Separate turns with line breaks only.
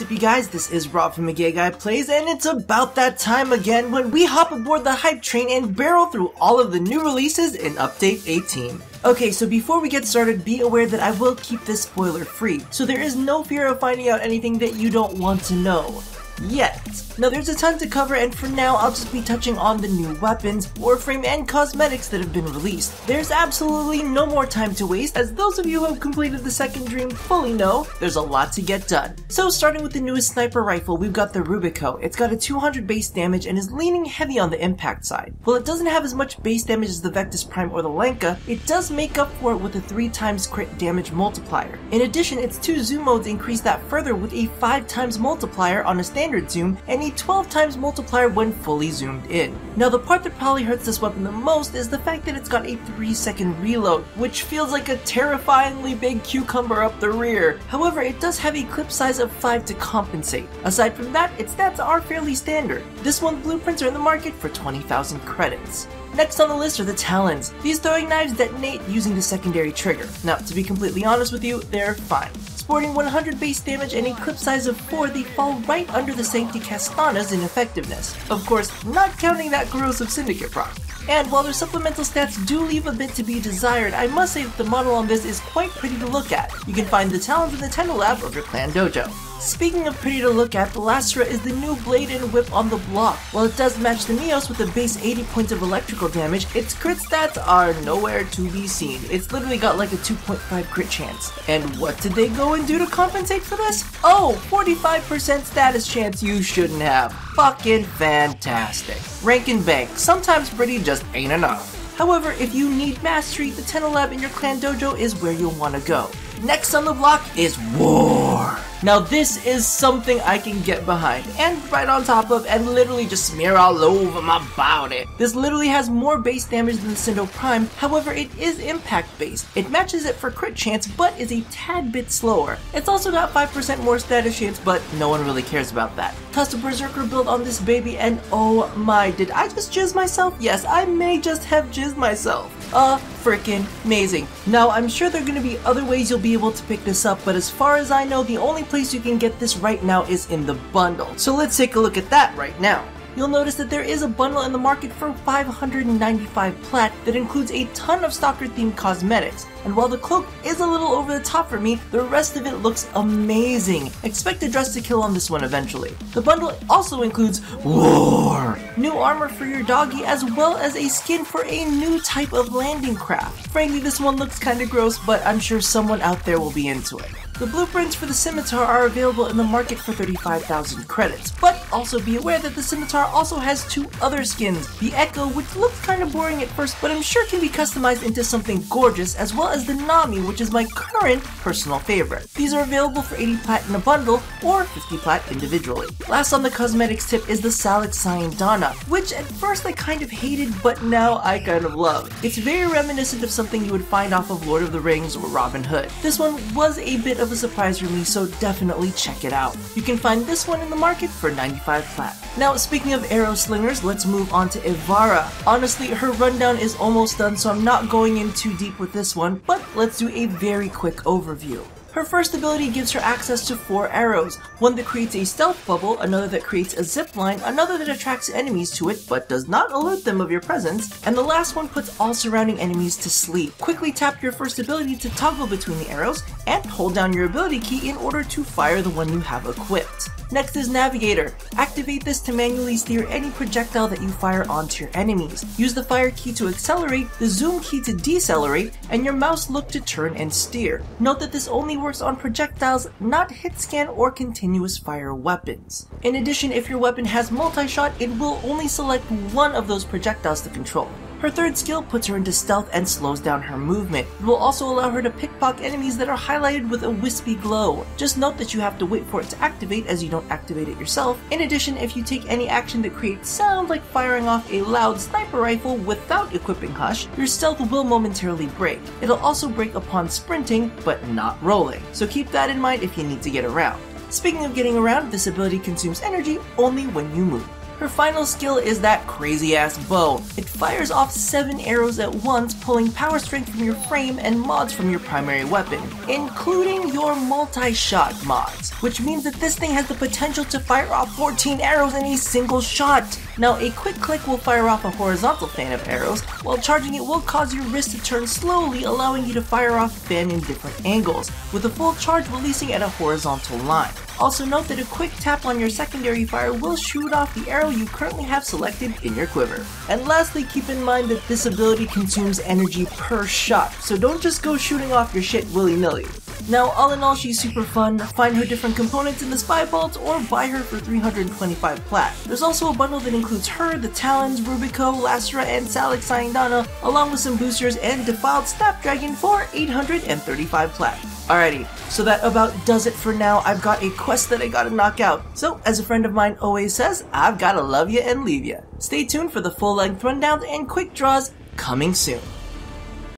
What's up, you guys? This is Rob from Gay Guy Plays, and it's about that time again when we hop aboard the hype train and barrel through all of the new releases in Update 18. Okay, so before we get started, be aware that I will keep this spoiler free, so there is no fear of finding out anything that you don't want to know. Yet. Now there's a ton to cover, and for now I'll just be touching on the new weapons, Warframe, and cosmetics that have been released. There's absolutely no more time to waste, as those of you who have completed the second dream fully know there's a lot to get done. So starting with the newest sniper rifle, we've got the Rubico. It's got a 200 base damage and is leaning heavy on the impact side. While it doesn't have as much base damage as the Vectis Prime or the Lanka, it does make up for it with a 3 times crit damage multiplier. In addition, its 2 zoom modes increase that further with a 5 times multiplier on a standard zoom and a 12 times multiplier when fully zoomed in. Now the part that probably hurts this weapon the most is the fact that it's got a 3-second reload, which feels like a terrifyingly big cucumber up the rear. However, it does have a clip size of 5 to compensate. Aside from that, its stats are fairly standard. This one's blueprints are in the market for 20,000 credits. Next on the list are the Talons. These throwing knives detonate using the secondary trigger. Now, to be completely honest with you, they're fine. Sporting 100 base damage and a clip size of 4, they fall right under the Sancti Castanas in effectiveness. Of course, not counting that corrosive syndicate proc. And while their supplemental stats do leave a bit to be desired, I must say that the model on this is quite pretty to look at. You can find the Talons in the Tendo Lab of your clan dojo. Speaking of pretty to look at, the Lacera is the new blade and whip on the block. While it does match the Neos with a base 80 points of electrical damage, its crit stats are nowhere to be seen. It's literally got like a 2.5 crit chance. And what did they go and do to compensate for this? Oh, 45% status chance you shouldn't have. Fucking fantastic. Rank and bank, sometimes pretty just ain't enough. However, if you need mastery, the Tendo Lab in your clan dojo is where you'll want to go. Next on the block is War. Now this is something I can get behind, and right on top of, and literally just smear all over my body. This literally has more base damage than the Syndo Prime, however it is impact based. It matches it for crit chance, but is a tad bit slower. It's also got 5% more status chance, but no one really cares about that. Toss a Berserker build on this baby, and oh my, did I just jizz myself? Yes, I may just have jizzed myself. Freaking amazing. Now, I'm sure there are going to be other ways you'll be able to pick this up, but as far as I know, the only place you can get this right now is in the bundle. So let's take a look at that right now. You'll notice that there is a bundle in the market for 595 plat that includes a ton of stalker themed cosmetics. And while the cloak is a little over the top for me, the rest of it looks amazing. Expect a dress to kill on this one eventually. The bundle also includes War, new armor for your doggy, as well as a skin for a new type of landing craft. Frankly, this one looks kinda gross, but I'm sure someone out there will be into it. The blueprints for the Scimitar are available in the market for 35,000 credits, but also be aware that the Scimitar also has 2 other skins. The Echo, which looks kinda boring at first, but I'm sure can be customized into something gorgeous, as well as the Nami, which is my current personal favorite. These are available for 80 plat in a bundle, or 50 plat individually. Last on the cosmetics tip is the Salix Syandana, which at first I kind of hated, but now I kind of love. It's very reminiscent of something you would find off of Lord of the Rings or Robin Hood. This one was a bit of a surprise for me, so definitely check it out. You can find this one in the market for 95 plat. Now, speaking of arrow slingers, let's move on to Ivara. Honestly, her rundown is almost done, so I'm not going in too deep with this one, but let's do a very quick overview. Her first ability gives her access to 4 arrows, one that creates a stealth bubble, another that creates a zip line, another that attracts enemies to it but does not alert them of your presence, and the last one puts all surrounding enemies to sleep. Quickly tap your first ability to toggle between the arrows, and hold down your ability key in order to fire the one you have equipped. Next is Navigator. Activate this to manually steer any projectile that you fire onto your enemies. Use the fire key to accelerate, the zoom key to decelerate, and your mouse look to turn and steer. Note that this only works on projectiles, not hit scan or continuous fire weapons. In addition, if your weapon has multi-shot, it will only select one of those projectiles to control. Her third skill puts her into stealth and slows down her movement. It will also allow her to pickpocket enemies that are highlighted with a wispy glow. Just note that you have to wait for it to activate, as you don't activate it yourself. In addition, if you take any action that creates sound like firing off a loud sniper rifle without equipping Hush, your stealth will momentarily break. It'll also break upon sprinting, but not rolling. So keep that in mind if you need to get around. Speaking of getting around, this ability consumes energy only when you move. Her final skill is that crazy ass bow. It fires off 7 arrows at once, pulling power strength from your frame and mods from your primary weapon, including your multi-shot mods, which means that this thing has the potential to fire off 14 arrows in a single shot. Now, a quick click will fire off a horizontal fan of arrows, while charging it will cause your wrist to turn slowly, allowing you to fire off the fan in different angles, with a full charge releasing at a horizontal line. Also note that a quick tap on your secondary fire will shoot off the arrow you currently have selected in your quiver. And lastly, keep in mind that this ability consumes energy per shot, so don't just go shooting off your shit willy-nilly. Now, all in all, she's super fun. Find her different components in the spy vault or buy her for 325 plat. There's also a bundle that includes her, the Talons, Rubico, Lacera, and Salix Syandana, along with some boosters and defiled Snapdragon for 835 plat. Alrighty, so that about does it for now. I've got a quest that I gotta knock out. So, as a friend of mine always says, I've gotta love ya and leave ya. Stay tuned for the full-length rundowns and quick draws coming soon.